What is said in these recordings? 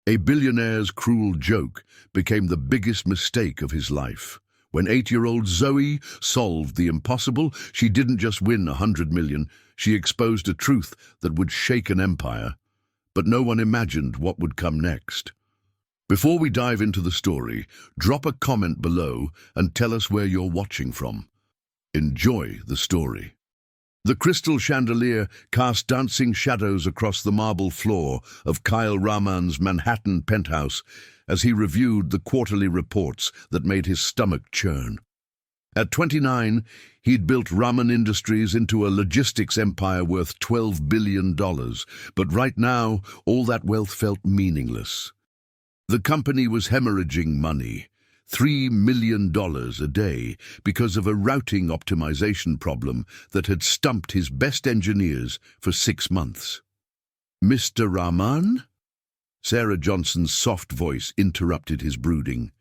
A billionaire's cruel joke became the biggest mistake of his life. When 8-year-old Zoe solved the impossible, she didn't just win 100 million, she exposed a truth that would shake an empire. But no one imagined what would come next. Before we dive into the story, drop a comment below and tell us where you're watching from. Enjoy the story. The crystal chandelier cast dancing shadows across the marble floor of Kyle Rahman's Manhattan penthouse as he reviewed the quarterly reports that made his stomach churn. At 29, he'd built Rahman Industries into a logistics empire worth $12 billion, but right now, all that wealth felt meaningless. The company was hemorrhaging money, $3 million a day, because of a routing optimization problem that had stumped his best engineers for 6 months. "Mr. Rahman?" Sarah Johnson's soft voice interrupted his brooding.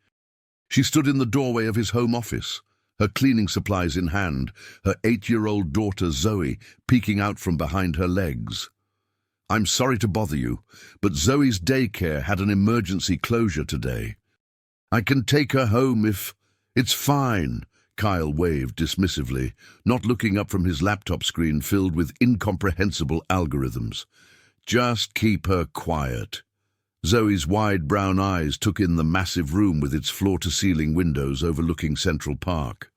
She stood in the doorway of his home office, her cleaning supplies in hand, her 8-year-old daughter Zoe peeking out from behind her legs. "I'm sorry to bother you, but Zoe's daycare had an emergency closure today. I can take her home if—" "It's fine," Kyle waved dismissively, not looking up from his laptop screen filled with incomprehensible algorithms. "Just keep her quiet." Zoe's wide brown eyes took in the massive room with its floor-to-ceiling windows overlooking Central Park.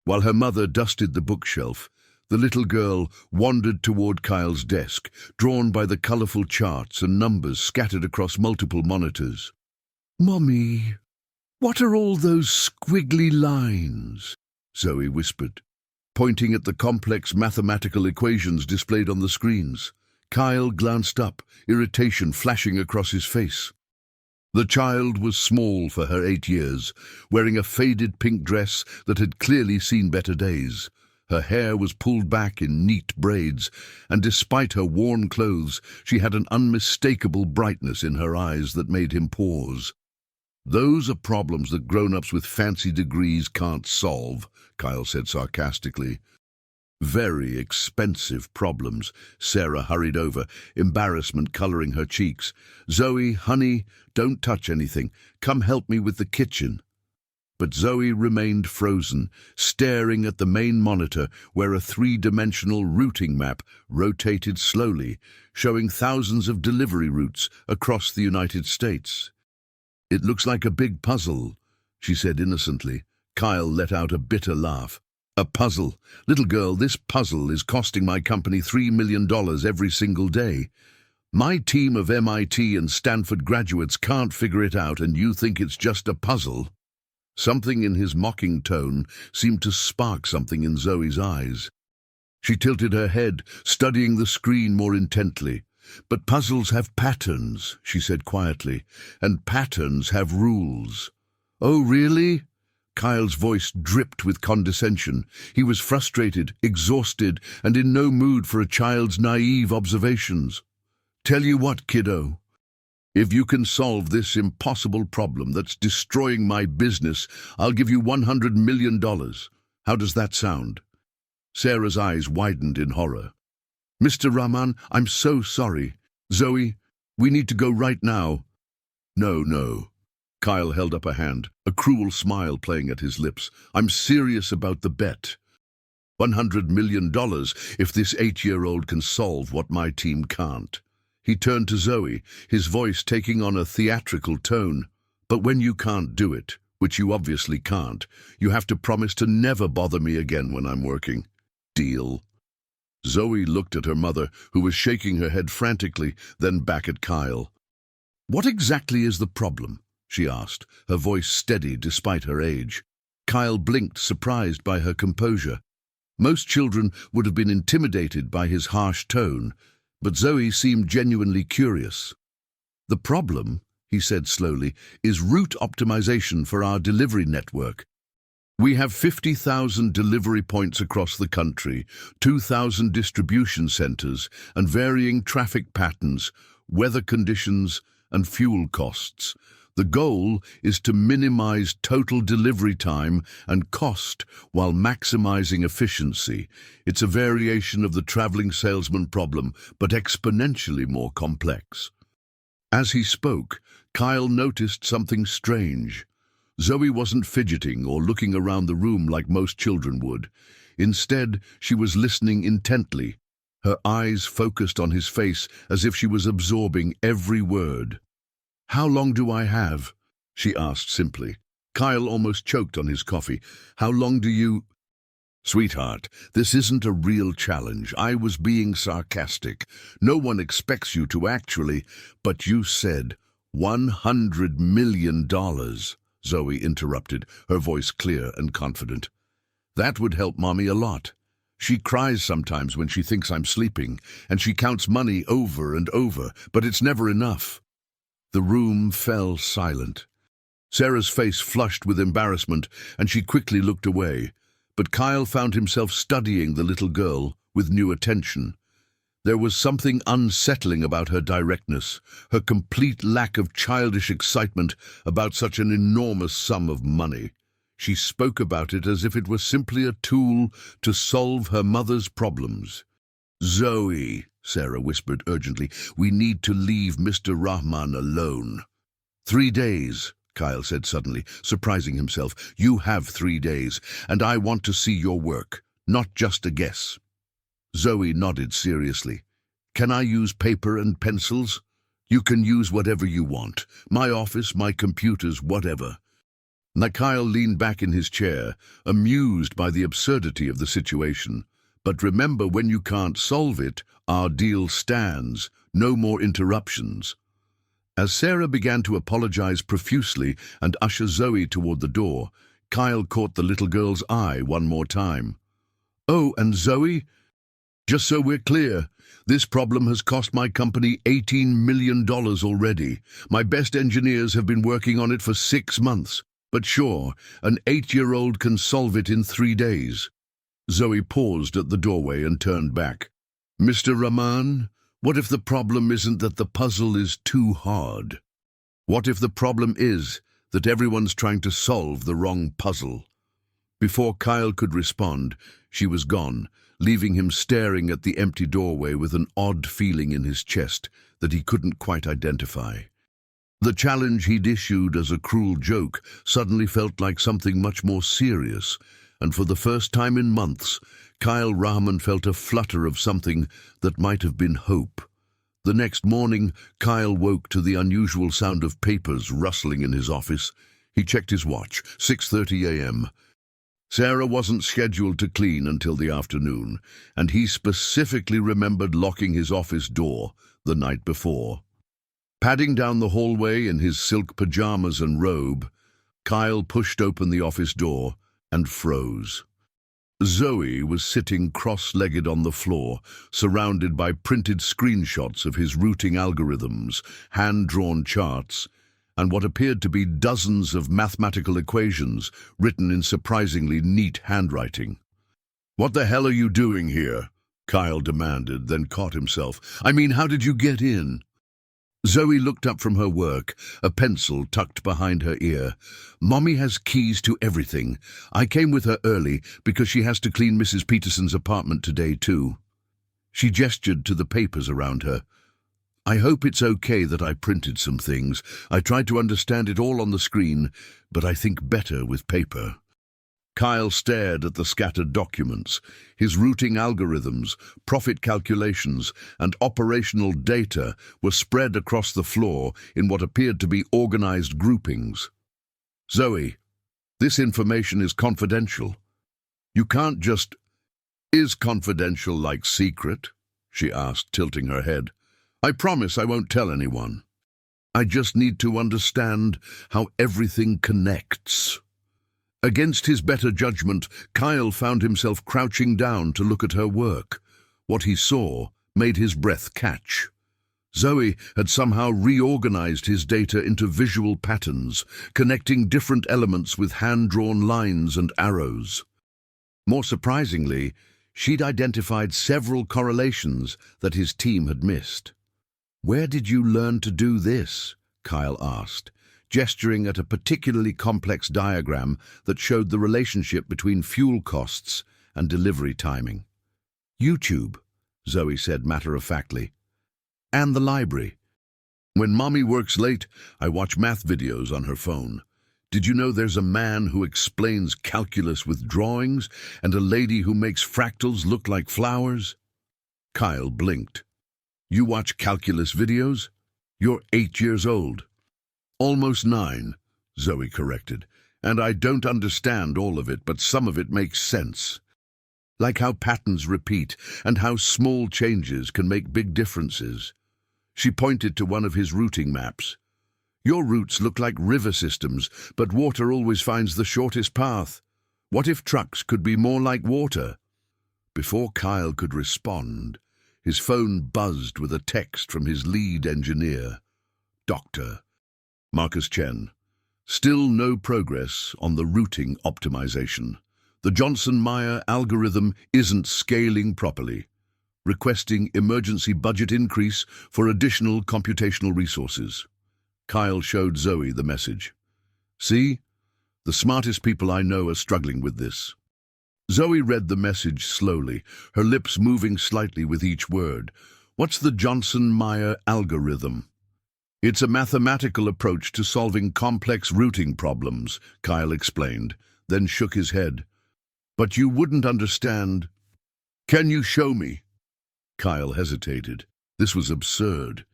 While her mother dusted the bookshelf, the little girl wandered toward Kyle's desk, drawn by the colorful charts and numbers scattered across multiple monitors. "Mommy, what are all those squiggly lines?" Zoe whispered, pointing at the complex mathematical equations displayed on the screens. Kyle glanced up, irritation flashing across his face. The child was small for her 8 years, wearing a faded pink dress that had clearly seen better days. Her hair was pulled back in neat braids, and despite her worn clothes, she had an unmistakable brightness in her eyes that made him pause. "Those are problems that grown-ups with fancy degrees can't solve," Kyle said sarcastically. "Very expensive problems," Sarah hurried over, embarrassment coloring her cheeks. "Zoe, honey, don't touch anything. Come help me with the kitchen." But Zoe remained frozen, staring at the main monitor where a 3-dimensional routing map rotated slowly, showing thousands of delivery routes across the United States. "It looks like a big puzzle," she said innocently. Kyle let out a bitter laugh. "A puzzle? Little girl, this puzzle is costing my company $3 million every single day. My team of MIT and Stanford graduates can't figure it out, and you think it's just a puzzle?" Something in his mocking tone seemed to spark something in Zoe's eyes. She tilted her head, studying the screen more intently. "But puzzles have patterns," she said quietly, "and patterns have rules." "Oh, really?" Kyle's voice dripped with condescension. He was frustrated, exhausted, and in no mood for a child's naive observations. "Tell you what, kiddo. If you can solve this impossible problem that's destroying my business, I'll give you $100 million. How does that sound?" Sarah's eyes widened in horror. "Mr. Rahman, I'm so sorry. Zoe, we need to go right now." No. Kyle held up a hand, a cruel smile playing at his lips. "I'm serious about the bet. $100 million if this 8-year-old can solve what my team can't." He turned to Zoe, his voice taking on a theatrical tone. "But when you can't do it, which you obviously can't, you have to promise to never bother me again when I'm working. Deal?" Zoe looked at her mother, who was shaking her head frantically, then back at Kyle. "What exactly is the problem?" she asked, her voice steady despite her age. Kyle blinked, surprised by her composure. Most children would have been intimidated by his harsh tone, but Zoe seemed genuinely curious. "The problem," he said slowly, "is route optimization for our delivery network. We have 50,000 delivery points across the country, 2,000 distribution centers, and varying traffic patterns, weather conditions, and fuel costs. The goal is to minimize total delivery time and cost while maximizing efficiency. It's a variation of the traveling salesman problem, but exponentially more complex." As he spoke, Kyle noticed something strange. Zoe wasn't fidgeting or looking around the room like most children would. Instead, she was listening intently, her eyes focused on his face as if she was absorbing every word. "How long do I have?" she asked simply. Kyle almost choked on his coffee. "How long do you—" "Sweetheart, this isn't a real challenge. I was being sarcastic. No one expects you to actually—" "But you said $100 million, Zoe interrupted, her voice clear and confident. "That would help Mommy a lot. She cries sometimes when she thinks I'm sleeping, and she counts money over and over, but it's never enough." The room fell silent. Sarah's face flushed with embarrassment, and she quickly looked away. But Kyle found himself studying the little girl with new attention. There was something unsettling about her directness, her complete lack of childish excitement about such an enormous sum of money. She spoke about it as if it were simply a tool to solve her mother's problems. "Zoe," Sarah whispered urgently, "we need to leave Mr. Rahman alone." 3 days, Kyle said suddenly, surprising himself. "You have 3 days, and I want to see your work, not just a guess." Zoe nodded seriously. "Can I use paper and pencils?" "You can use whatever you want. My office, my computers, whatever." Kyle leaned back in his chair, amused by the absurdity of the situation. "But remember, when you can't solve it, our deal stands. No more interruptions." As Sarah began to apologize profusely and usher Zoe toward the door, Kyle caught the little girl's eye one more time. "Oh, and Zoe, just so we're clear, this problem has cost my company $18 million already. My best engineers have been working on it for 6 months. But sure, an 8-year-old can solve it in 3 days." Zoe paused at the doorway and turned back. "Mr. Rahman, what if the problem isn't that the puzzle is too hard? What if the problem is that everyone's trying to solve the wrong puzzle?" Before Kyle could respond, she was gone, leaving him staring at the empty doorway with an odd feeling in his chest that he couldn't quite identify. The challenge he'd issued as a cruel joke suddenly felt like something much more serious, and for the first time in months, Kyle Rahman felt a flutter of something that might have been hope. The next morning, Kyle woke to the unusual sound of papers rustling in his office. He checked his watch, 6:30 a.m. Sarah wasn't scheduled to clean until the afternoon, and he specifically remembered locking his office door the night before. Padding down the hallway in his silk pajamas and robe, Kyle pushed open the office door and froze. Zoe was sitting cross-legged on the floor, surrounded by printed screenshots of his routing algorithms, hand-drawn charts, and what appeared to be dozens of mathematical equations written in surprisingly neat handwriting. "What the hell are you doing here?" Kyle demanded, then caught himself. "I mean, how did you get in?" Zoe looked up from her work, a pencil tucked behind her ear. "Mommy has keys to everything. I came with her early because she has to clean Mrs. Peterson's apartment today, too." She gestured to the papers around her. "I hope it's okay that I printed some things. I tried to understand it all on the screen, but I think better with paper." Kyle stared at the scattered documents. His routing algorithms, profit calculations, and operational data were spread across the floor in what appeared to be organized groupings. "Zoe, this information is confidential. You can't just—" "Is confidential like secret?" she asked, tilting her head. "I promise I won't tell anyone. I just need to understand how everything connects." Against his better judgment, Kyle found himself crouching down to look at her work. What he saw made his breath catch. Zoe had somehow reorganized his data into visual patterns, connecting different elements with hand-drawn lines and arrows. More surprisingly, she'd identified several correlations that his team had missed. "Where did you learn to do this?" Kyle asked, gesturing at a particularly complex diagram that showed the relationship between fuel costs and delivery timing. "YouTube," Zoe said matter-of-factly. "And the library." When mommy works late, I watch math videos on her phone. Did you know there's a man who explains calculus with drawings and a lady who makes fractals look like flowers? Kyle blinked. You watch calculus videos? You're 8 years old. Almost 9, Zoe corrected. And I don't understand all of it, but some of it makes sense. Like how patterns repeat and how small changes can make big differences. She pointed to one of his routing maps. Your routes look like river systems, but water always finds the shortest path. What if trucks could be more like water? Before Kyle could respond, his phone buzzed with a text from his lead engineer. Dr. Marcus Chen. Still no progress on the routing optimization. The Johnson-Meyer algorithm isn't scaling properly. Requesting emergency budget increase for additional computational resources. Kyle showed Zoe the message. See? The smartest people I know are struggling with this. Zoe read the message slowly, her lips moving slightly with each word. What's the Johnson-Meyer algorithm? It's a mathematical approach to solving complex routing problems, Kyle explained, then shook his head. But you wouldn't understand. Can you show me? Kyle hesitated. This was absurd.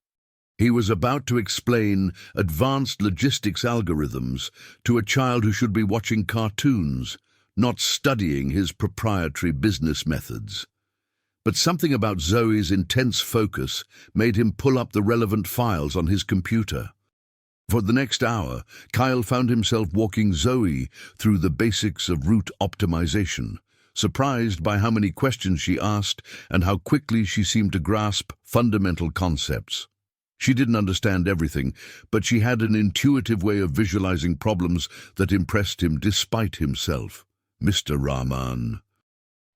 He was about to explain advanced logistics algorithms to a child who should be watching cartoons, not studying his proprietary business methods. But something about Zoe's intense focus made him pull up the relevant files on his computer. For the next hour, Kyle found himself walking Zoe through the basics of route optimization, surprised by how many questions she asked and how quickly she seemed to grasp fundamental concepts. She didn't understand everything, but she had an intuitive way of visualizing problems that impressed him despite himself. Mr. Rahman,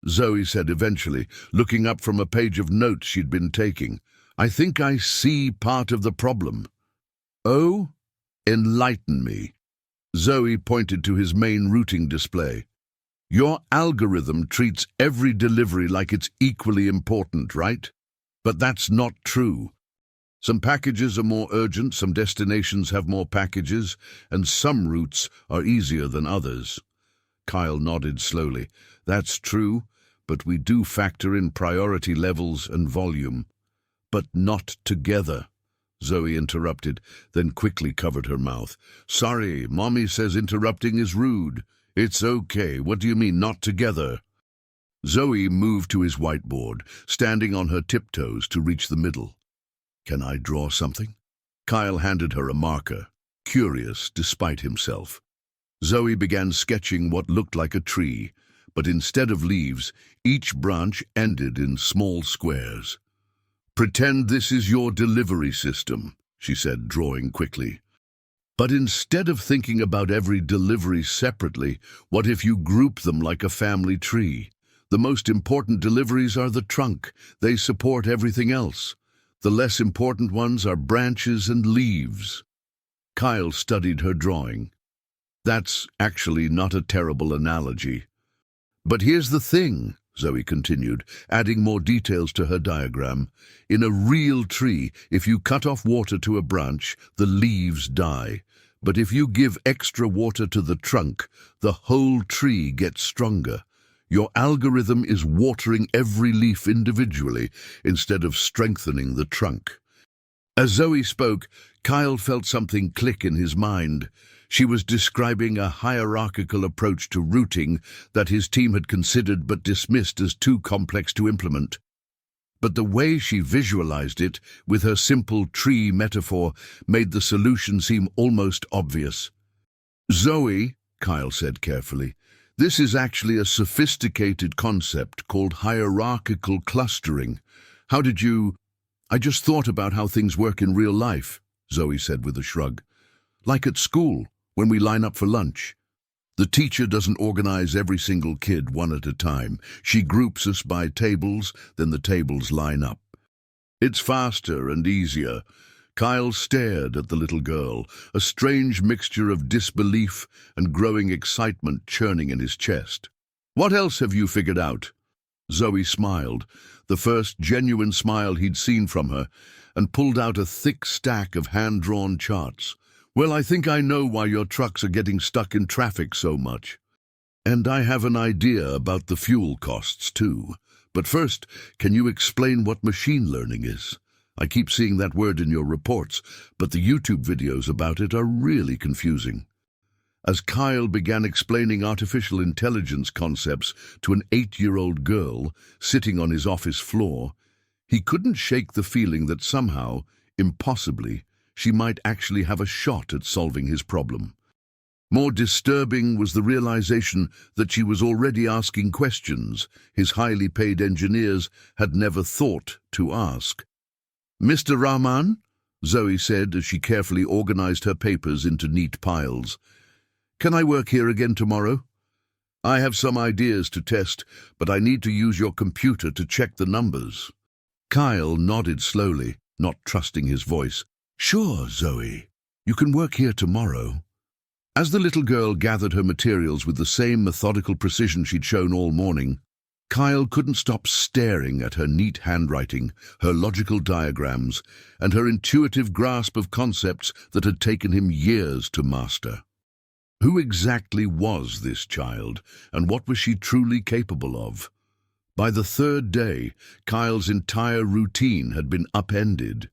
Zoe said eventually, looking up from a page of notes she'd been taking. I think I see part of the problem. Oh? Enlighten me. Zoe pointed to his main routing display. Your algorithm treats every delivery like it's equally important, right? But that's not true. Some packages are more urgent, some destinations have more packages, and some routes are easier than others. Kyle nodded slowly. That's true, but we do factor in priority levels and volume. But not together, Zoe interrupted, then quickly covered her mouth. Sorry, Mommy says interrupting is rude. It's okay. What do you mean, not together? Zoe moved to his whiteboard, standing on her tiptoes to reach the middle. Can I draw something? Kyle handed her a marker, curious despite himself. Zoe began sketching what looked like a tree, but instead of leaves, each branch ended in small squares. Pretend this is your delivery system, she said, drawing quickly. But instead of thinking about every delivery separately, what if you group them like a family tree? The most important deliveries are the trunk. They support everything else. The less important ones are branches and leaves. Kyle studied her drawing. That's actually not a terrible analogy. But here's the thing, Zoe continued, adding more details to her diagram. In a real tree, if you cut off water to a branch, the leaves die. But if you give extra water to the trunk, the whole tree gets stronger. Your algorithm is watering every leaf individually instead of strengthening the trunk. As Zoe spoke, Kyle felt something click in his mind. She was describing a hierarchical approach to routing that his team had considered but dismissed as too complex to implement. But the way she visualized it, with her simple tree metaphor, made the solution seem almost obvious. Zoe, Kyle said carefully, this is actually a sophisticated concept called hierarchical clustering. How did you... I just thought about how things work in real life, Zoe said with a shrug. Like at school, when we line up for lunch. The teacher doesn't organize every single kid one at a time. She groups us by tables, then the tables line up. It's faster and easier. Kyle stared at the little girl, a strange mixture of disbelief and growing excitement churning in his chest. What else have you figured out? Zoe smiled, the first genuine smile he'd seen from her, and pulled out a thick stack of hand-drawn charts. "Well, I think I know why your trucks are getting stuck in traffic so much. And I have an idea about the fuel costs, too. But first, can you explain what machine learning is? I keep seeing that word in your reports, but the YouTube videos about it are really confusing." As Kyle began explaining artificial intelligence concepts to an 8-year-old girl sitting on his office floor, he couldn't shake the feeling that somehow, impossibly, she might actually have a shot at solving his problem. More disturbing was the realization that she was already asking questions his highly paid engineers had never thought to ask. "Mr. Rahman," Zoe said as she carefully organized her papers into neat piles, "can I work here again tomorrow? I have some ideas to test, but I need to use your computer to check the numbers." Kyle nodded slowly, not trusting his voice. "Sure, Zoe. You can work here tomorrow." As the little girl gathered her materials with the same methodical precision she'd shown all morning, Kyle couldn't stop staring at her neat handwriting, her logical diagrams, and her intuitive grasp of concepts that had taken him years to master. Who exactly was this child, and what was she truly capable of? By the third day, Kyle's entire routine had been upended.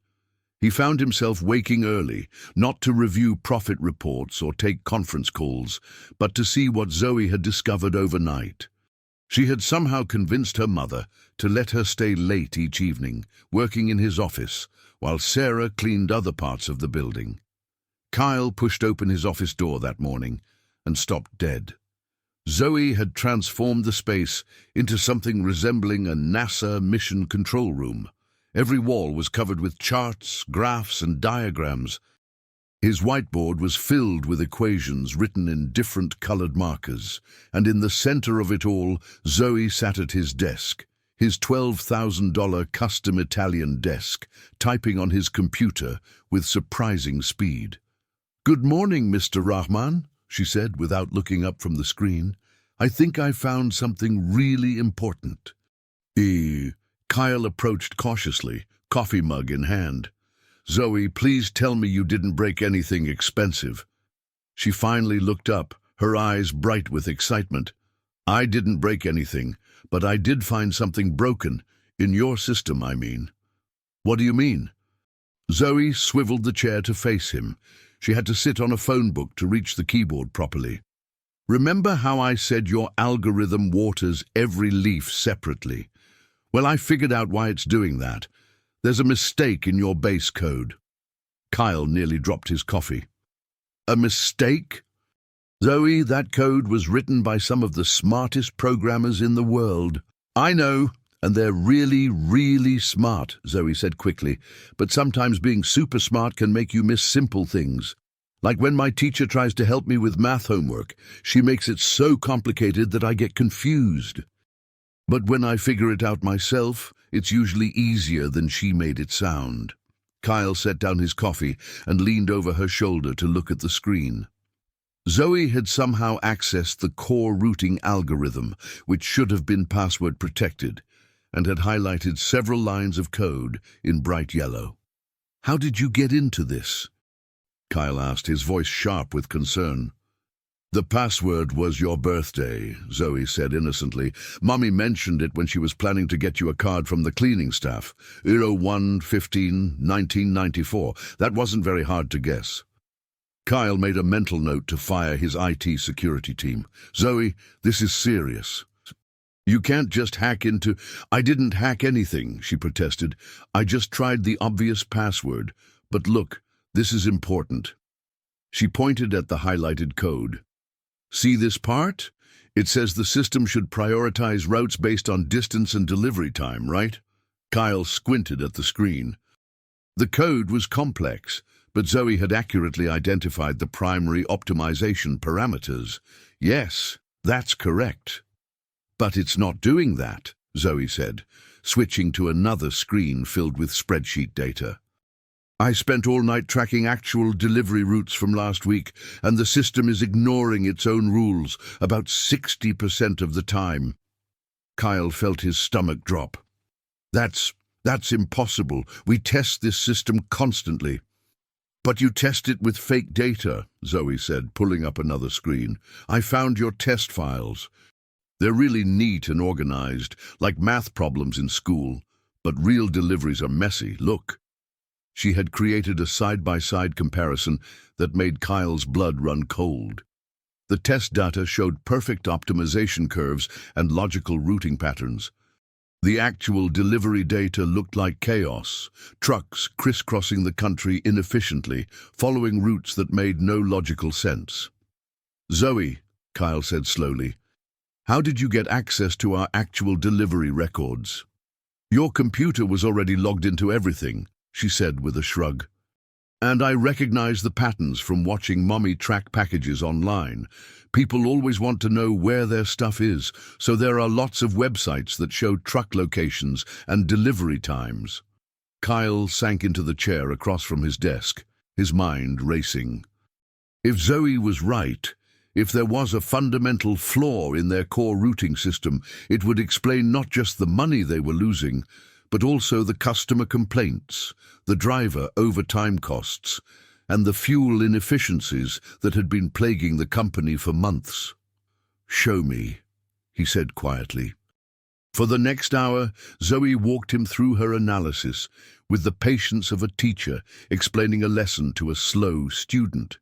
He found himself waking early, not to review profit reports or take conference calls, but to see what Zoe had discovered overnight. She had somehow convinced her mother to let her stay late each evening, working in his office, while Sarah cleaned other parts of the building. Kyle pushed open his office door that morning and stopped dead. Zoe had transformed the space into something resembling a NASA mission control room. Every wall was covered with charts, graphs, and diagrams. His whiteboard was filled with equations written in different colored markers, and in the center of it all, Zoe sat at his desk, his $12,000 custom Italian desk, typing on his computer with surprising speed. "Good morning, Mr. Rahman," she said without looking up from the screen. "I think I found something really important." Kyle approached cautiously, coffee mug in hand. "Zoe, please tell me you didn't break anything expensive." She finally looked up, her eyes bright with excitement. "I didn't break anything, but I did find something broken. In your system, I mean." "What do you mean?" Zoe swiveled the chair to face him. She had to sit on a phone book to reach the keyboard properly. "Remember how I said your algorithm waters every leaf separately? Well, I figured out why it's doing that. There's a mistake in your base code." Kyle nearly dropped his coffee. "A mistake?" "Zoe, that code was written by some of the smartest programmers in the world." "I know, and they're really, really smart," Zoe said quickly. "But sometimes being super smart can make you miss simple things. Like when my teacher tries to help me with math homework, she makes it so complicated that I get confused. But when I figure it out myself, it's usually easier than she made it sound." Kyle set down his coffee and leaned over her shoulder to look at the screen. Zoe had somehow accessed the core routing algorithm, which should have been password protected, and had highlighted several lines of code in bright yellow. "How did you get into this?" Kyle asked, his voice sharp with concern. "The password was your birthday," Zoe said innocently. "Mommy mentioned it when she was planning to get you a card from the cleaning staff. 01/15/1994. That wasn't very hard to guess." Kyle made a mental note to fire his IT security team. "Zoe, this is serious. You can't just hack into—" "I didn't hack anything," she protested. "I just tried the obvious password. But look, this is important." She pointed at the highlighted code. "See this part? It says the system should prioritize routes based on distance and delivery time, right?" Kyle squinted at the screen. The code was complex, but Zoe had accurately identified the primary optimization parameters. "Yes, that's correct." "But it's not doing that," Zoe said, switching to another screen filled with spreadsheet data. "I spent all night tracking actual delivery routes from last week, and the system is ignoring its own rules about 60% of the time." Kyle felt his stomach drop. That's impossible. We test this system constantly. But you test it with fake data, Zoe said, pulling up another screen. I found your test files. They're really neat and organized, like math problems in school. But real deliveries are messy. Look. She had created a side-by-side comparison that made Kyle's blood run cold. The test data showed perfect optimization curves and logical routing patterns. The actual delivery data looked like chaos, trucks crisscrossing the country inefficiently, following routes that made no logical sense. Zoe, Kyle said slowly, how did you get access to our actual delivery records? Your computer was already logged into everything, she said with a shrug. And I recognize the patterns from watching Mommy track packages online. People always want to know where their stuff is, so there are lots of websites that show truck locations and delivery times. Kyle sank into the chair across from his desk, his mind racing. If Zoe was right, if there was a fundamental flaw in their core routing system, it would explain not just the money they were losing, but also the customer complaints, the driver overtime costs, and the fuel inefficiencies that had been plaguing the company for months. Show me, he said quietly. For the next hour, Zoe walked him through her analysis with the patience of a teacher explaining a lesson to a slow student.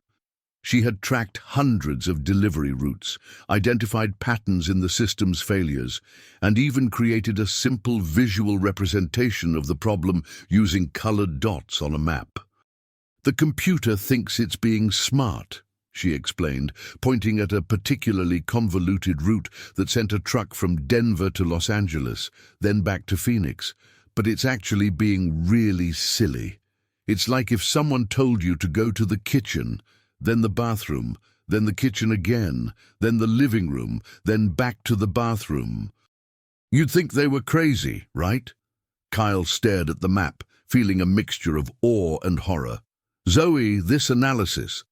She had tracked hundreds of delivery routes, identified patterns in the system's failures, and even created a simple visual representation of the problem using colored dots on a map. The computer thinks it's being smart, she explained, pointing at a particularly convoluted route that sent a truck from Denver to Los Angeles, then back to Phoenix. But it's actually being really silly. It's like if someone told you to go to the kitchen, then the bathroom, then the kitchen again, then the living room, then back to the bathroom. You'd think they were crazy, right? Kyle stared at the map, feeling a mixture of awe and horror. Zoe, this analysis.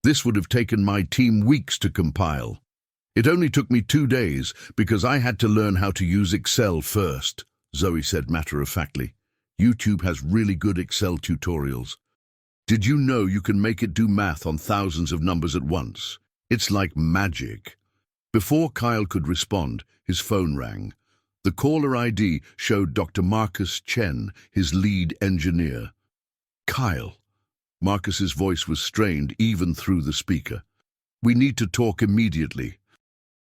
This would have taken my team weeks to compile. It only took me 2 days because I had to learn how to use Excel first, Zoe said matter-of-factly. YouTube has really good Excel tutorials. Did you know you can make it do math on thousands of numbers at once? It's like magic. Before Kyle could respond, his phone rang. The caller ID showed Dr. Marcus Chen, his lead engineer. Kyle. Marcus's voice was strained even through the speaker. We need to talk immediately.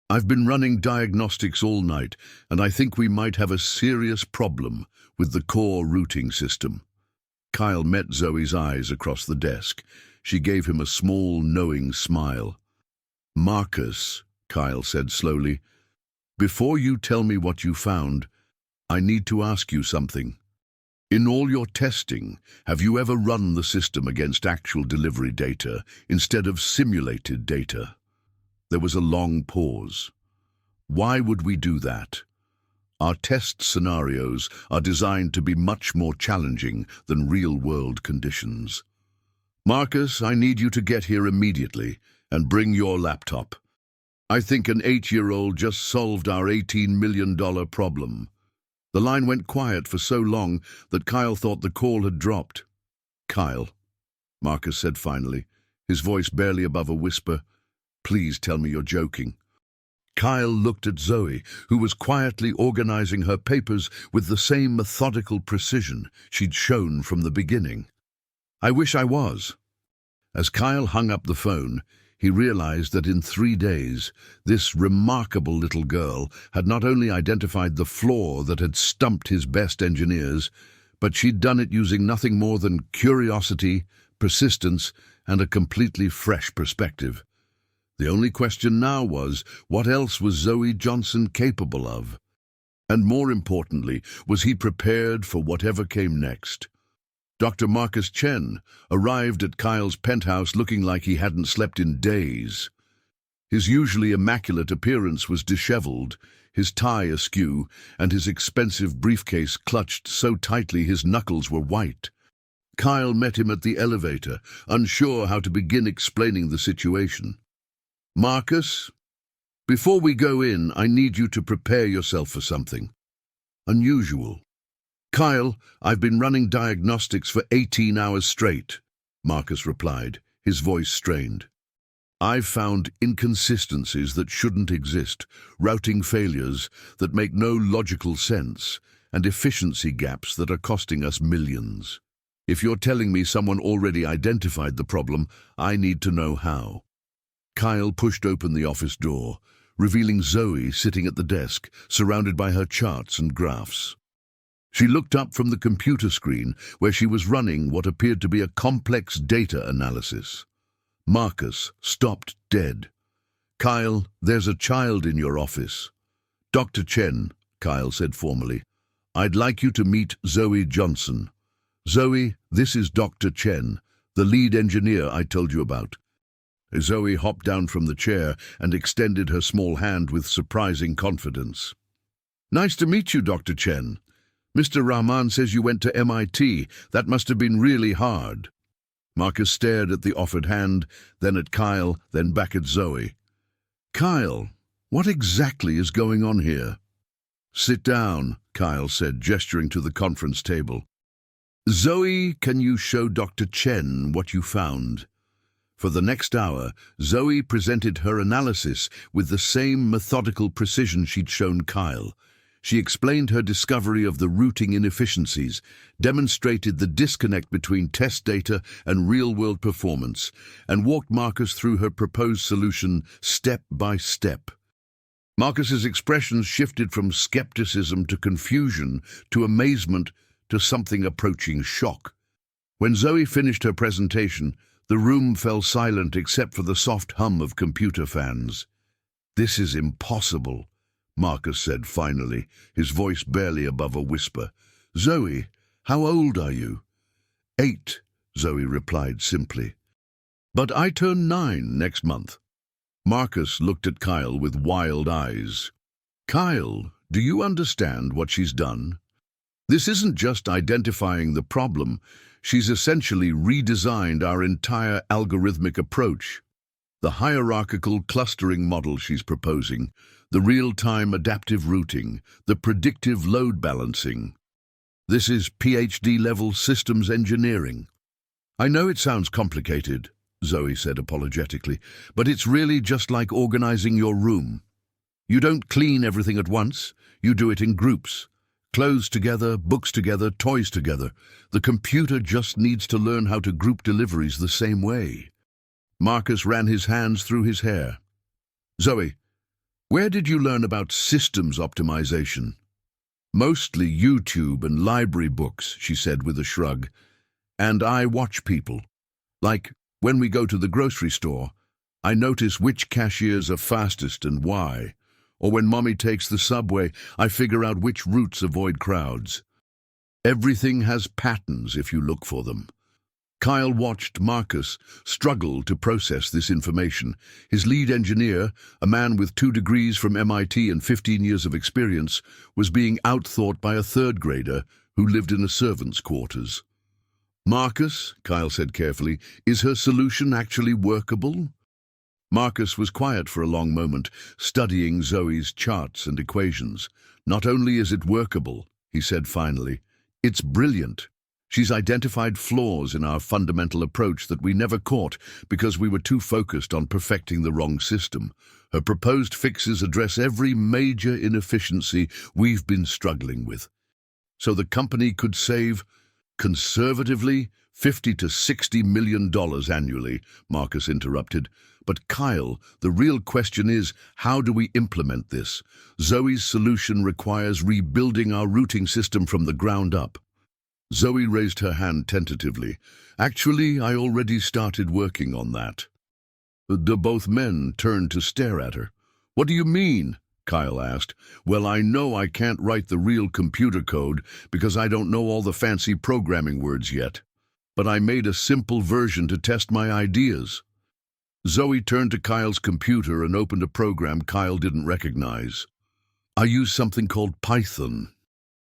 I've been running diagnostics all night, and I think we might have a serious problem with the core routing system. Kyle met Zoe's eyes across the desk. She gave him a small, knowing smile. Marcus, Kyle said slowly, before you tell me what you found, I need to ask you something. In all your testing, have you ever run the system against actual delivery data instead of simulated data? There was a long pause. Why would we do that? Our test scenarios are designed to be much more challenging than real-world conditions. Marcus, I need you to get here immediately and bring your laptop. I think an 8-year-old just solved our $18 million problem. The line went quiet for so long that Kyle thought the call had dropped. Kyle, Marcus said finally, his voice barely above a whisper, please tell me you're joking. Kyle looked at Zoe, who was quietly organizing her papers with the same methodical precision she'd shown from the beginning. I wish I was. As Kyle hung up the phone, he realized that in 3 days, this remarkable little girl had not only identified the flaw that had stumped his best engineers, but she'd done it using nothing more than curiosity, persistence, and a completely fresh perspective. The only question now was, what else was Zoe Johnson capable of? And more importantly, was he prepared for whatever came next? Dr. Marcus Chen arrived at Kyle's penthouse looking like he hadn't slept in days. His usually immaculate appearance was disheveled, his tie askew, and his expensive briefcase clutched so tightly his knuckles were white. Kyle met him at the elevator, unsure how to begin explaining the situation. Marcus, Before we go in, I need you to prepare yourself for something unusual. Kyle, I've been running diagnostics for 18 hours straight, Marcus replied, his voice strained. I've found inconsistencies that shouldn't exist, routing failures that make no logical sense, and efficiency gaps that are costing us millions. If you're telling me someone already identified the problem, I need to know how. Kyle pushed open the office door, revealing Zoe sitting at the desk, surrounded by her charts and graphs. She looked up from the computer screen where she was running what appeared to be a complex data analysis. Marcus stopped dead. Kyle, there's a child in your office. Dr. Chen, Kyle said formally, I'd like you to meet Zoe Johnson. Zoe, this is Dr. Chen, the lead engineer I told you about. Zoe hopped down from the chair and extended her small hand with surprising confidence. Nice to meet you, Dr. Chen. Mr. Rahman says you went to MIT. That must have been really hard. Marcus stared at the offered hand, then at Kyle, then back at Zoe. Kyle, what exactly is going on here? Sit down, Kyle said, gesturing to the conference table. Zoe, can you show Dr. Chen what you found? For the next hour, Zoe presented her analysis with the same methodical precision she'd shown Kyle. She explained her discovery of the routing inefficiencies, demonstrated the disconnect between test data and real-world performance, and walked Marcus through her proposed solution step by step. Marcus's expressions shifted from skepticism to confusion to amazement to something approaching shock. When Zoe finished her presentation, the room fell silent except for the soft hum of computer fans. This is impossible, Marcus said finally, his voice barely above a whisper. Zoe, how old are you? 8, Zoe replied simply. But I turn 9 next month. Marcus looked at Kyle with wild eyes. Kyle, do you understand what she's done? This isn't just identifying the problem. She's essentially redesigned our entire algorithmic approach. The hierarchical clustering model she's proposing, the real-time adaptive routing, the predictive load balancing. This is PhD-level systems engineering. I know it sounds complicated, Zoe said apologetically, but it's really just like organizing your room. You don't clean everything at once, you do it in groups. Clothes together, books together, toys together. The computer just needs to learn how to group deliveries the same way. Marcus ran his hands through his hair. Zoe, where did you learn about systems optimization? Mostly YouTube and library books, she said with a shrug. And I watch people. Like, when we go to the grocery store, I notice which cashiers are fastest and why. Or when Mommy takes the subway, I figure out which routes avoid crowds. Everything has patterns if you look for them. Kyle watched Marcus struggle to process this information. His lead engineer, a man with 2 degrees from MIT and 15 years of experience, was being outthought by a 3rd grader who lived in a servant's quarters. Marcus, Kyle said carefully, is her solution actually workable? Marcus was quiet for a long moment, studying Zoe's charts and equations. Not only is it workable, he said finally, it's brilliant. She's identified flaws in our fundamental approach that we never caught because we were too focused on perfecting the wrong system. Her proposed fixes address every major inefficiency we've been struggling with. So the company could save, conservatively, $50 to $60 million annually, Marcus interrupted. But Kyle, the real question is, how do we implement this? Zoe's solution requires rebuilding our routing system from the ground up. Zoe raised her hand tentatively. Actually, I already started working on that. Both men turned to stare at her. What do you mean? Kyle asked. Well, I know I can't write the real computer code because I don't know all the fancy programming words yet. But I made a simple version to test my ideas. Zoe turned to Kyle's computer and opened a program Kyle didn't recognize. I use something called Python.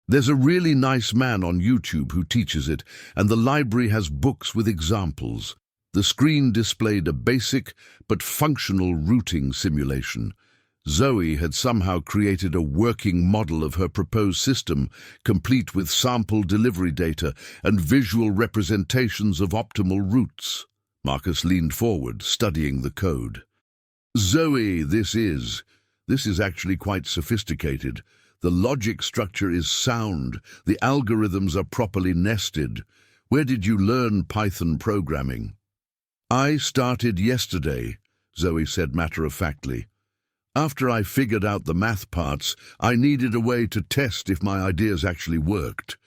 There's a really nice man on YouTube who teaches it, and the library has books with examples. The screen displayed a basic but functional routing simulation. Zoe had somehow created a working model of her proposed system, complete with sample delivery data and visual representations of optimal routes. Marcus leaned forward, studying the code. Zoe, this is actually quite sophisticated. The logic structure is sound. The algorithms are properly nested. Where did you learn Python programming? I started yesterday, Zoe said matter-of-factly. After I figured out the math parts, I needed a way to test if my ideas actually worked.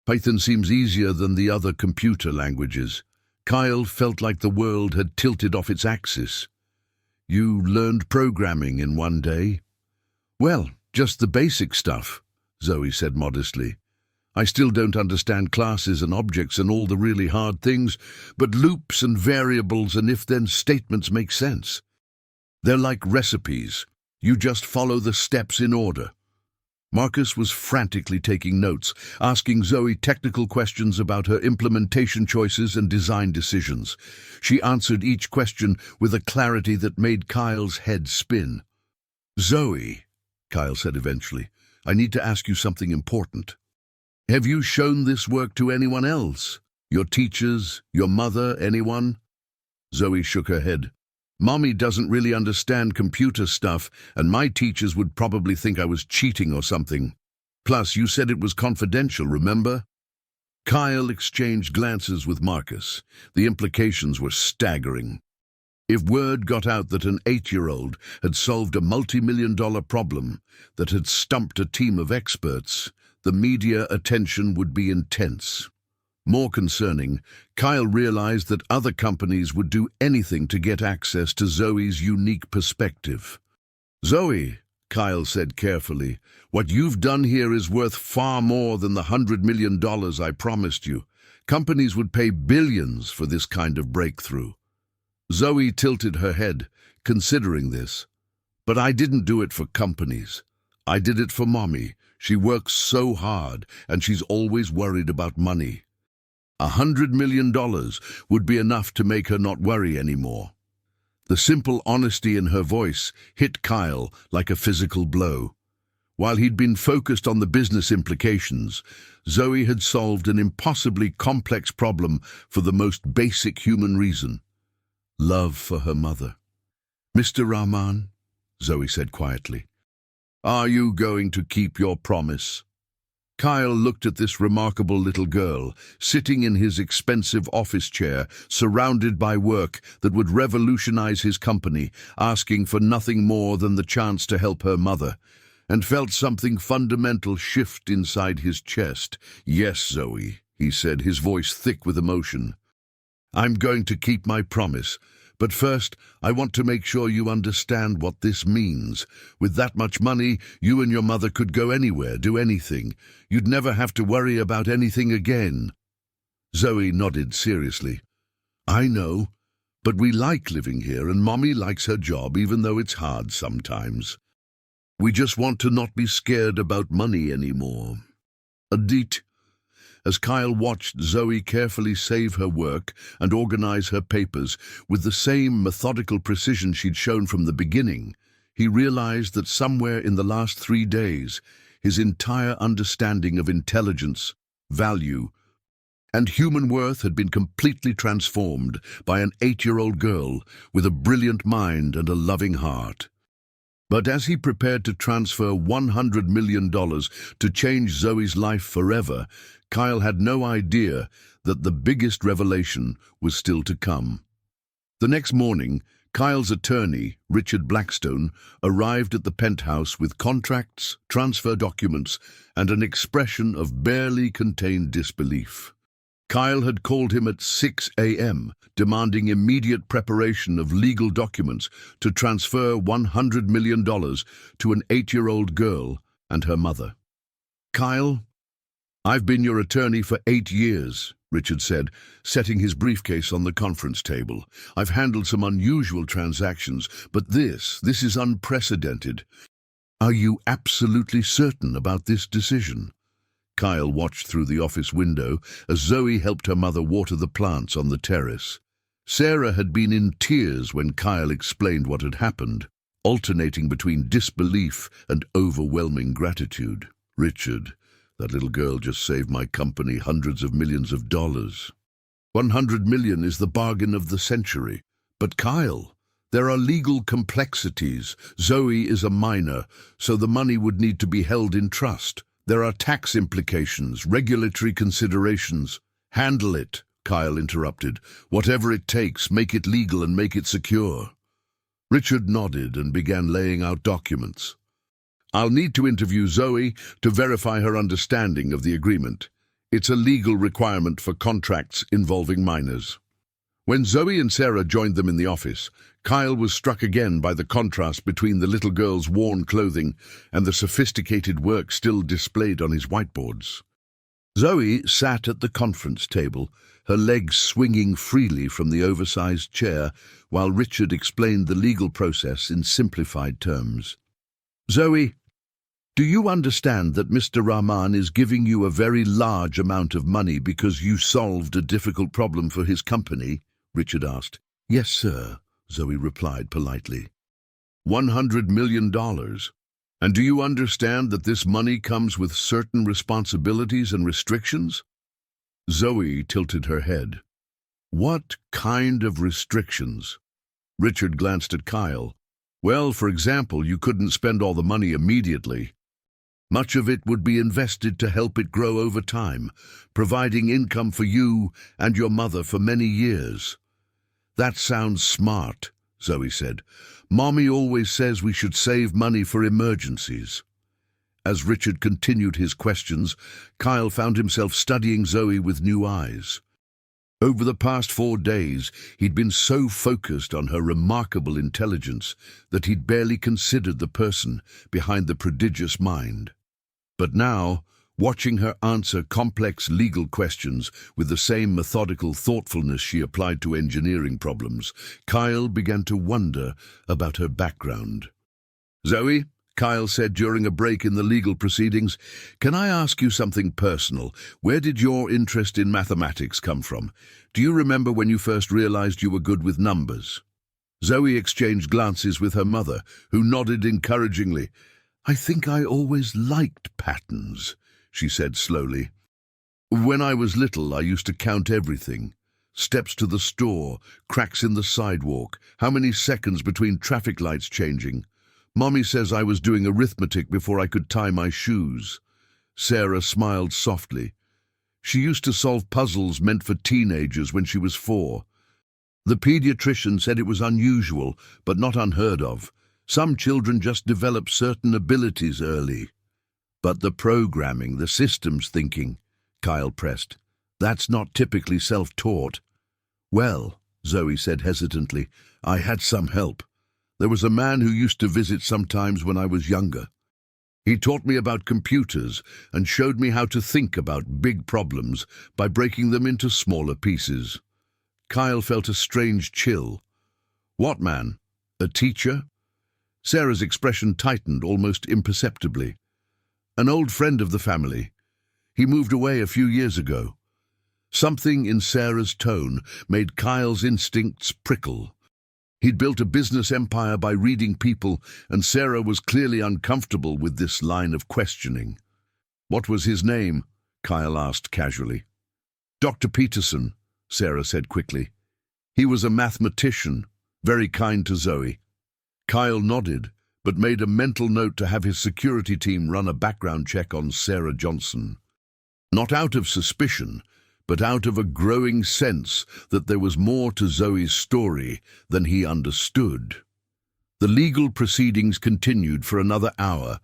Python seems easier than the other computer languages. Kyle felt like the world had tilted off its axis. You learned programming in one day? Well, just the basic stuff, Zoe said modestly. I still don't understand classes and objects and all the really hard things, but loops and variables and if-then statements make sense. They're like recipes. You just follow the steps in order. Marcus was frantically taking notes, asking Zoe technical questions about her implementation choices and design decisions. She answered each question with a clarity that made Kyle's head spin. Zoe, Kyle said eventually, I need to ask you something important. Have you shown this work to anyone else? Your teachers, your mother, anyone? Zoe shook her head. Mommy doesn't really understand computer stuff, and my teachers would probably think I was cheating or something. Plus, you said it was confidential, remember? Kyle exchanged glances with Marcus. The implications were staggering. If word got out that an 8-year-old had solved a multi-million-dollar problem that had stumped a team of experts, the media attention would be intense. More concerning, Kyle realized that other companies would do anything to get access to Zoe's unique perspective. Zoe, Kyle said carefully, what you've done here is worth far more than the $100 million I promised you. Companies would pay billions for this kind of breakthrough. Zoe tilted her head, considering this. But I didn't do it for companies. I did it for Mommy. She works so hard, and she's always worried about money. $100 million would be enough to make her not worry anymore. The simple honesty in her voice hit Kyle like a physical blow. While he'd been focused on the business implications, Zoe had solved an impossibly complex problem for the most basic human reason: love for her mother. Mr. Rahman, Zoe said quietly, are you going to keep your promise? Kyle looked at this remarkable little girl, sitting in his expensive office chair, surrounded by work that would revolutionize his company, asking for nothing more than the chance to help her mother, and felt something fundamental shift inside his chest. Yes, Zoe, he said, his voice thick with emotion. I'm going to keep my promise. But first, I want to make sure you understand what this means. With that much money, you and your mother could go anywhere, do anything. You'd never have to worry about anything again. Zoe nodded seriously. I know, but we like living here, and Mommy likes her job, even though it's hard sometimes. We just want to not be scared about money anymore. Adit. As Kyle watched Zoe carefully save her work and organize her papers with the same methodical precision she'd shown from the beginning, he realized that somewhere in the last 3 days, his entire understanding of intelligence, value, and human worth had been completely transformed by an 8-year-old girl with a brilliant mind and a loving heart. But as he prepared to transfer $100 million to change Zoe's life forever, Kyle had no idea that the biggest revelation was still to come. The next morning, Kyle's attorney, Richard Blackstone, arrived at the penthouse with contracts, transfer documents, and an expression of barely contained disbelief. Kyle had called him at 6 a.m., demanding immediate preparation of legal documents to transfer $100 million to an 8-year-old girl and her mother. Kyle, I've been your attorney for 8 years, Richard said, setting his briefcase on the conference table. I've handled some unusual transactions, but this is unprecedented. Are you absolutely certain about this decision? Kyle watched through the office window as Zoe helped her mother water the plants on the terrace. Sarah had been in tears when Kyle explained what had happened. alternating between disbelief and overwhelming gratitude. "Richard, that little girl just saved my company hundreds of millions of dollars. 100 million is the bargain of the century. But Kyle, there are legal complexities. Zoe is a minor, so the money would need to be held in trust. There are tax implications, regulatory considerations." "Handle it," Kyle interrupted. "Whatever it takes, make it legal and make it secure." Richard nodded and began laying out documents. "I'll need to interview Zoe to verify her understanding of the agreement. It's a legal requirement for contracts involving minors." When Zoe and Sarah joined them in the office, Kyle was struck again by the contrast between the little girl's worn clothing and the sophisticated work still displayed on his whiteboards. Zoe sat at the conference table, her legs swinging freely from the oversized chair, while Richard explained the legal process in simplified terms. "Zoe, do you understand that Mr. Rahman is giving you a very large amount of money because you solved a difficult problem for his company?" Richard asked. "Yes, sir," Zoe replied politely. $100 million. And do you understand that this money comes with certain responsibilities and restrictions? Zoe tilted her head. What kind of restrictions? Richard glanced at Kyle. Well, for example, you couldn't spend all the money immediately. Much of it would be invested to help it grow over time, providing income for you and your mother for many years. That sounds smart, Zoe said. Mommy always says we should save money for emergencies. As Richard continued his questions, Kyle found himself studying Zoe with new eyes. Over the past 4 days, he'd been so focused on her remarkable intelligence that he'd barely considered the person behind the prodigious mind. But now, watching her answer complex legal questions with the same methodical thoughtfulness she applied to engineering problems, Kyle began to wonder about her background. Zoe, Kyle said during a break in the legal proceedings, can I ask you something personal? Where did your interest in mathematics come from? Do you remember when you first realized you were good with numbers? Zoe exchanged glances with her mother, who nodded encouragingly. I think I always liked patterns, she said slowly. When I was little, I used to count everything. Steps to the store, cracks in the sidewalk, how many seconds between traffic lights changing. Mommy says I was doing arithmetic before I could tie my shoes. Sarah smiled softly. She used to solve puzzles meant for teenagers when she was 4. The pediatrician said it was unusual, but not unheard of. Some children just develop certain abilities early. But the programming, the systems thinking, Kyle pressed, that's not typically self-taught. Well, Zoe said hesitantly, I had some help. There was a man who used to visit sometimes when I was younger. He taught me about computers and showed me how to think about big problems by breaking them into smaller pieces. Kyle felt a strange chill. What man? A teacher? Sarah's expression tightened almost imperceptibly. An old friend of the family. He moved away a few years ago. Something in Sarah's tone made Kyle's instincts prickle. He'd built a business empire by reading people, and Sarah was clearly uncomfortable with this line of questioning. What was his name? Kyle asked casually. Dr. Peterson, Sarah said quickly. He was a mathematician, very kind to Zoe. Kyle nodded, but made a mental note to have his security team run a background check on Sarah Johnson. Not out of suspicion, but out of a growing sense that there was more to Zoe's story than he understood. The legal proceedings continued for another hour,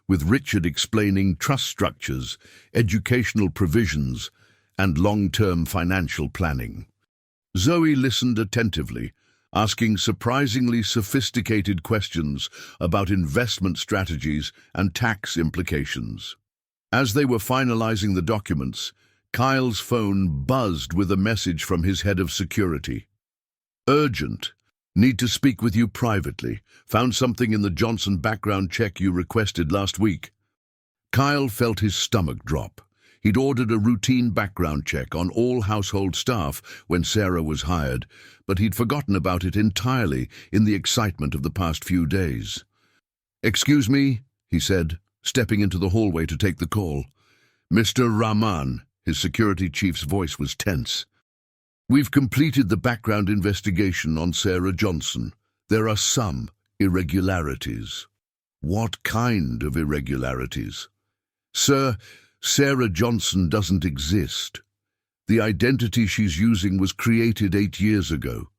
with Richard explaining trust structures, educational provisions, and long-term financial planning. Zoe listened attentively, asking surprisingly sophisticated questions about investment strategies and tax implications. As they were finalizing the documents, Kyle's phone buzzed with a message from his head of security. Urgent. Need to speak with you privately. Found something in the Johnson background check you requested last week. Kyle felt his stomach drop. He'd ordered a routine background check on all household staff when Sarah was hired, but he'd forgotten about it entirely in the excitement of the past few days. "Excuse me," he said, stepping into the hallway to take the call. "Mr. Rahman," his security chief's voice was tense. "We've completed the background investigation on Sarah Johnson. There are some irregularities." "What kind of irregularities?" "Sir, Sarah Johnson doesn't exist. The identity she's using was created 8 years ago,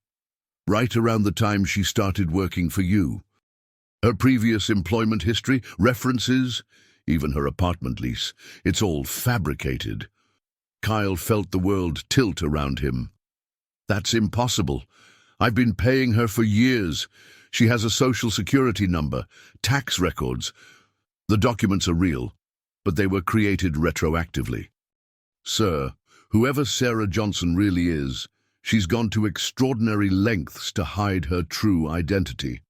right around the time she started working for you. Her previous employment history, references, even her apartment lease, it's all fabricated." Kyle felt the world tilt around him. "That's impossible. I've been paying her for years. She has a social security number, tax records. The documents are real, but they were created retroactively." "Sir, whoever Sarah Johnson really is, she's gone to extraordinary lengths to hide her true identity.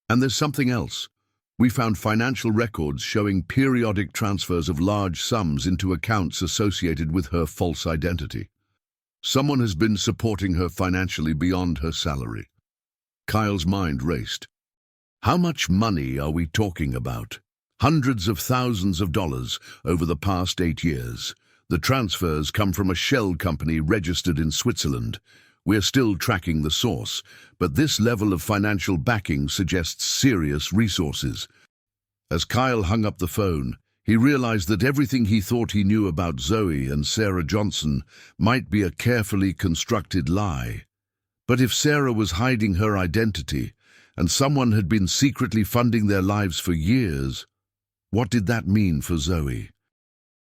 And there's something else. We found financial records showing periodic transfers of large sums into accounts associated with her false identity. Someone has been supporting her financially beyond her salary." Kyle's mind raced. "How much money are we talking about?" "Hundreds of thousands of dollars over the past 8 years. The transfers come from a shell company registered in Switzerland. We're still tracking the source, but this level of financial backing suggests serious resources." As Kyle hung up the phone, he realized that everything he thought he knew about Zoe and Sarah Johnson might be a carefully constructed lie. But if Sarah was hiding her identity, and someone had been secretly funding their lives for years, what did that mean for Zoe?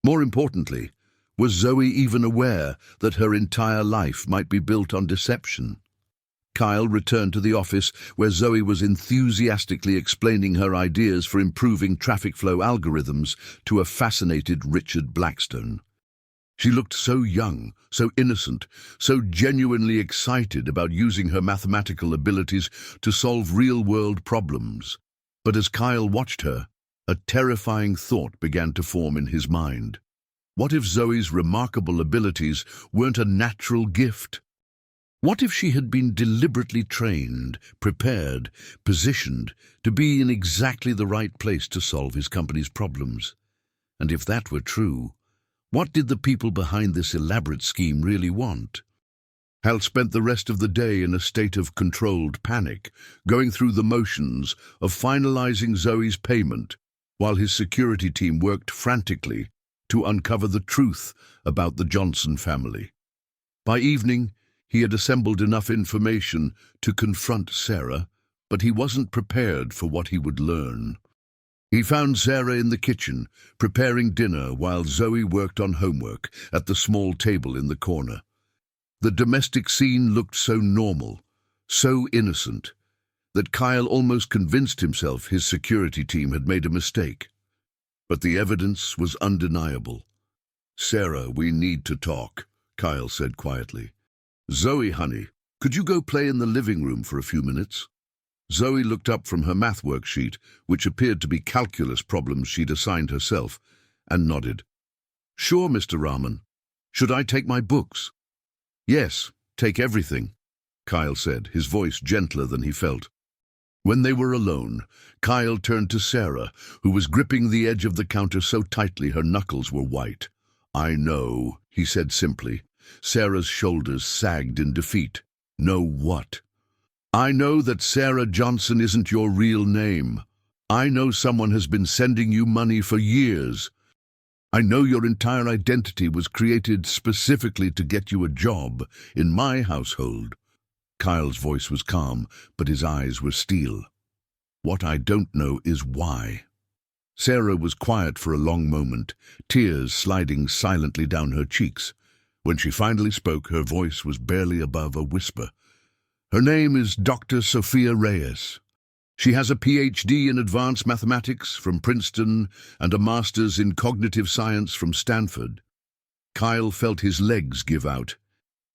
More importantly, was Zoe even aware that her entire life might be built on deception? Kyle returned to the office where Zoe was enthusiastically explaining her ideas for improving traffic flow algorithms to a fascinated Richard Blackstone. She looked so young, so innocent, so genuinely excited about using her mathematical abilities to solve real-world problems. But as Kyle watched her, a terrifying thought began to form in his mind. What if Zoe's remarkable abilities weren't a natural gift? What if she had been deliberately trained, prepared, positioned to be in exactly the right place to solve his company's problems? And if that were true, what did the people behind this elaborate scheme really want? Hal spent the rest of the day in a state of controlled panic, going through the motions of finalizing Zoe's payment, while his security team worked frantically to uncover the truth about the Johnson family. By evening, he had assembled enough information to confront Sarah, but he wasn't prepared for what he would learn. He found Sarah in the kitchen, preparing dinner while Zoe worked on homework at the small table in the corner. The domestic scene looked so normal, so innocent, that Kyle almost convinced himself his security team had made a mistake. But the evidence was undeniable. "Sarah, we need to talk," Kyle said quietly. "Zoe, honey, could you go play in the living room for a few minutes?" Zoe looked up from her math worksheet, which appeared to be calculus problems she'd assigned herself, and nodded. "Sure, Mr. Rahman. Should I take my books?" "Yes, take everything," Kyle said, his voice gentler than he felt. When they were alone, Kyle turned to Sarah, who was gripping the edge of the counter so tightly her knuckles were white. "I know," he said simply. Sarah's shoulders sagged in defeat. "Know what?" "I know that Sarah Johnson isn't your real name. I know someone has been sending you money for years. I know your entire identity was created specifically to get you a job in my household." Kyle's voice was calm, but his eyes were steel. "What I don't know is why." Sarah was quiet for a long moment, tears sliding silently down her cheeks. When she finally spoke, her voice was barely above a whisper. "Her name is Dr. Sophia Reyes. She has a PhD in advanced mathematics from Princeton and a master's in cognitive science from Stanford." Kyle felt his legs give out.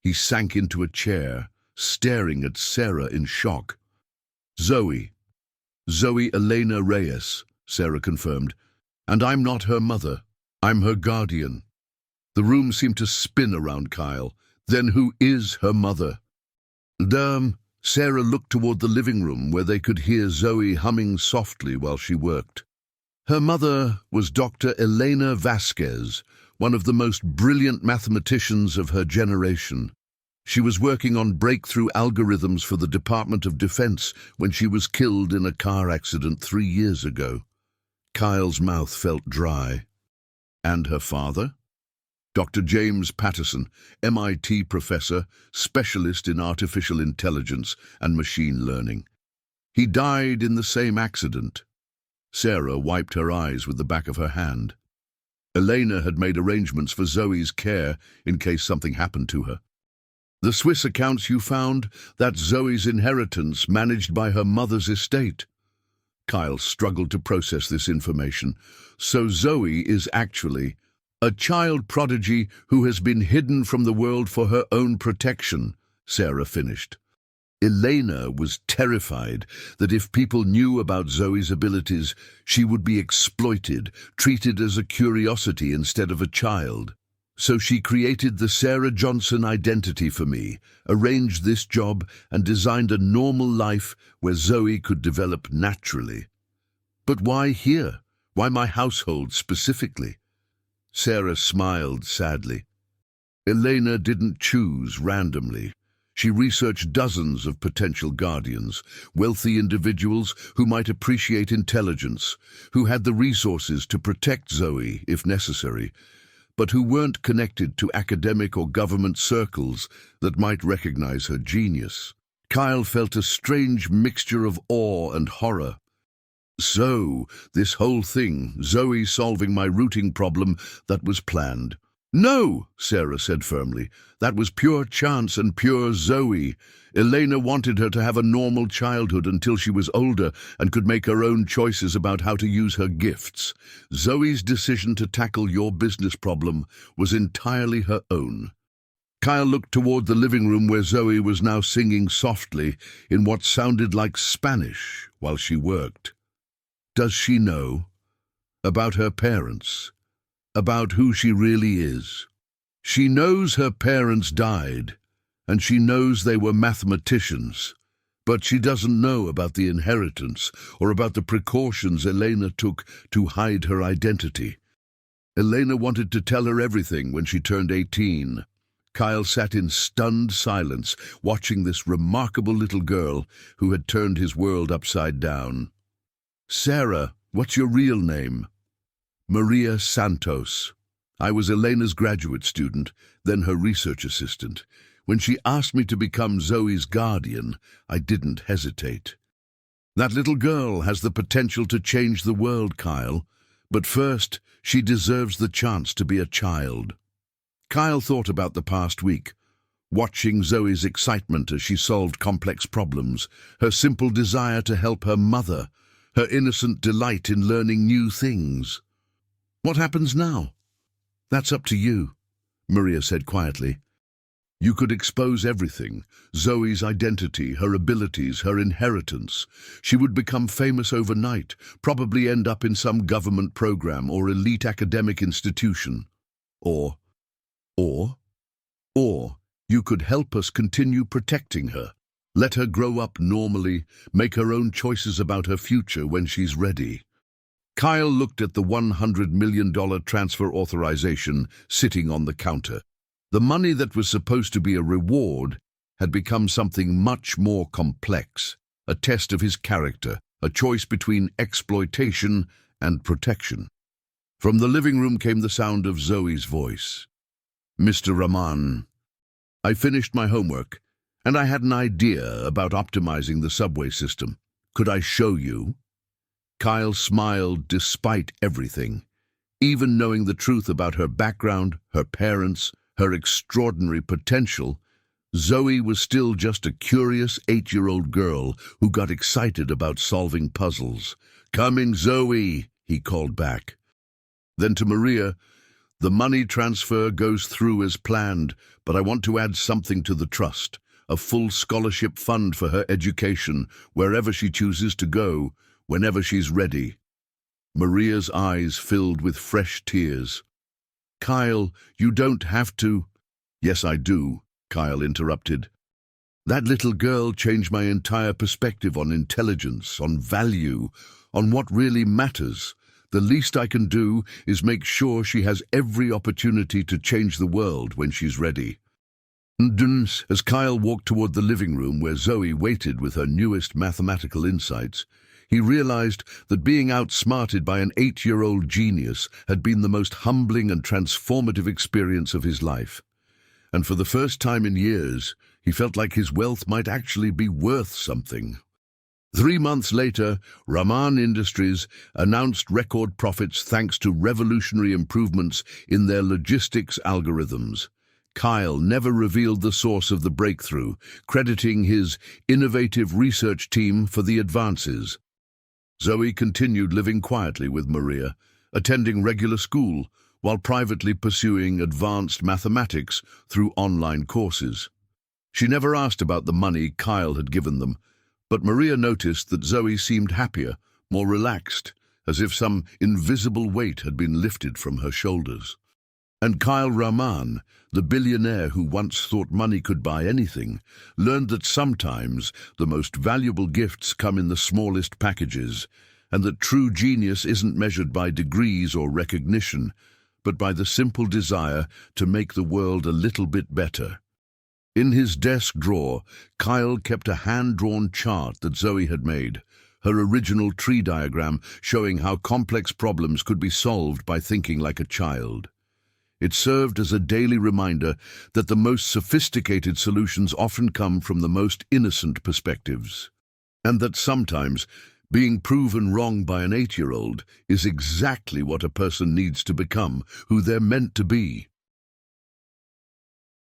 He sank into a chair, staring at Sarah in shock. Zoe Elena Reyes," Sarah confirmed. "And I'm not her mother. I'm her guardian." The room seemed to spin around Kyle. Then who is her mother? Sarah looked toward the living room where they could hear Zoe humming softly while she worked. Her mother was Dr. Elena Vasquez, one of the most brilliant mathematicians of her generation. She was working on breakthrough algorithms for the Department of Defense when she was killed in a car accident 3 years ago. Kyle's mouth felt dry. And her father? Dr. James Patterson, MIT professor, specialist in artificial intelligence and machine learning. He died in the same accident. Sarah wiped her eyes with the back of her hand. Elena had made arrangements for Zoe's care in case something happened to her. The Swiss accounts you found, that's Zoe's inheritance managed by her mother's estate. Kyle struggled to process this information. So Zoe is actually a child prodigy who has been hidden from the world for her own protection, Sarah finished. Elena was terrified that if people knew about Zoe's abilities, she would be exploited, treated as a curiosity instead of a child. So she created the Sarah Johnson identity for me, arranged this job, and designed a normal life where Zoe could develop naturally. But why here? Why my household specifically? Sarah smiled sadly. Elena didn't choose randomly. She researched dozens of potential guardians, wealthy individuals who might appreciate intelligence, who had the resources to protect Zoe if necessary, but who weren't connected to academic or government circles that might recognize her genius. Kyle felt a strange mixture of awe and horror. So, this whole thing, Zoe solving my routing problem, that was planned. No, Sarah said firmly. That was pure chance and pure Zoe. Elena wanted her to have a normal childhood until she was older and could make her own choices about how to use her gifts. Zoe's decision to tackle your business problem was entirely her own. Kyle looked toward the living room where Zoe was now singing softly in what sounded like Spanish while she worked. Does she know? About her parents? About who she really is? She knows her parents died, and she knows they were mathematicians, but she doesn't know about the inheritance or about the precautions Elena took to hide her identity. Elena wanted to tell her everything when she turned 18. Kyle sat in stunned silence, watching this remarkable little girl who had turned his world upside down. Sarah, what's your real name? Maria Santos. I was Elena's graduate student, then her research assistant. When she asked me to become Zoe's guardian, I didn't hesitate. That little girl has the potential to change the world, Kyle, but first, she deserves the chance to be a child. Kyle thought about the past week, watching Zoe's excitement as she solved complex problems, her simple desire to help her mother, her innocent delight in learning new things. What happens now? That's up to you, Maria said quietly. You could expose everything, Zoe's identity, her abilities, her inheritance. She would become famous overnight, probably end up in some government program or elite academic institution. Or you could help us continue protecting her. Let her grow up normally, make her own choices about her future when she's ready. Kyle looked at the $100 million transfer authorization sitting on the counter. The money that was supposed to be a reward had become something much more complex, a test of his character, a choice between exploitation and protection. From the living room came the sound of Zoe's voice. Mr. Rahman, I finished my homework, and I had an idea about optimizing the subway system. Could I show you? Kyle smiled despite everything. Even knowing the truth about her background, her parents, her extraordinary potential, Zoe was still just a curious 8-year-old girl who got excited about solving puzzles. Coming, Zoe, he called back. Then to Maria, the money transfer goes through as planned, but I want to add something to the trust, a full scholarship fund for her education, wherever she chooses to go, whenever she's ready. Maria's eyes filled with fresh tears. Kyle, you don't have to. Yes, I do, Kyle interrupted. That little girl changed my entire perspective on intelligence, on value, on what really matters. The least I can do is make sure she has every opportunity to change the world when she's ready. As Kyle walked toward the living room where Zoe waited with her newest mathematical insights, he realized that being outsmarted by an 8-year-old genius had been the most humbling and transformative experience of his life. And for the first time in years, he felt like his wealth might actually be worth something. 3 months later, Raman Industries announced record profits thanks to revolutionary improvements in their logistics algorithms. Kyle never revealed the source of the breakthrough, crediting his innovative research team for the advances. Zoe continued living quietly with Maria, attending regular school while privately pursuing advanced mathematics through online courses. She never asked about the money Kyle had given them, but Maria noticed that Zoe seemed happier, more relaxed, as if some invisible weight had been lifted from her shoulders. And Kyle Raman, the billionaire who once thought money could buy anything, learned that sometimes the most valuable gifts come in the smallest packages, and that true genius isn't measured by degrees or recognition, but by the simple desire to make the world a little bit better. In his desk drawer, Kyle kept a hand-drawn chart that Zoe had made, her original tree diagram showing how complex problems could be solved by thinking like a child. It served as a daily reminder that the most sophisticated solutions often come from the most innocent perspectives, and that sometimes being proven wrong by an 8-year-old is exactly what a person needs to become who they're meant to be.